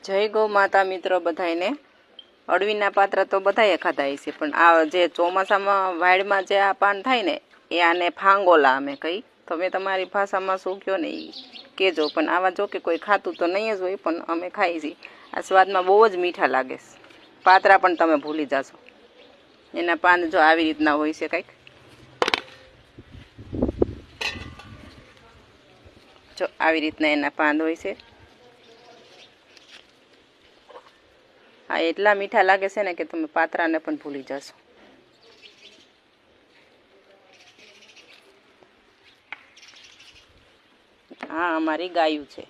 જય ગૌ માતા મિત્રો બધાને। અળવીના પાત્રા તો બધાએ ખાધા છે, પણ આ જે ચોમાસામાં વાડમાં જે આ પાન થાય ને એ આને ફાંગોલા અમે કહી। તમે તમારી ભાષામાં શું કહો ને એ કહેજો, પણ આવા જો કે કોઈ ખાતું તો નહીં જ હોય, પણ અમે ખાઈ છીએ। આ સ્વાદમાં બહુ જ મીઠા લાગે છે। પાત્રા પણ તમે ભૂલી જશો। એના પાન જો આવી રીતના હોય છે કંઈક, જો આવી રીતના એના પાન હોય છે। આ એટલા મીઠા લાગે છે ને કે તમે પાત્રાને પણ ભૂલી જશો। આ અમારી ગાયું છે।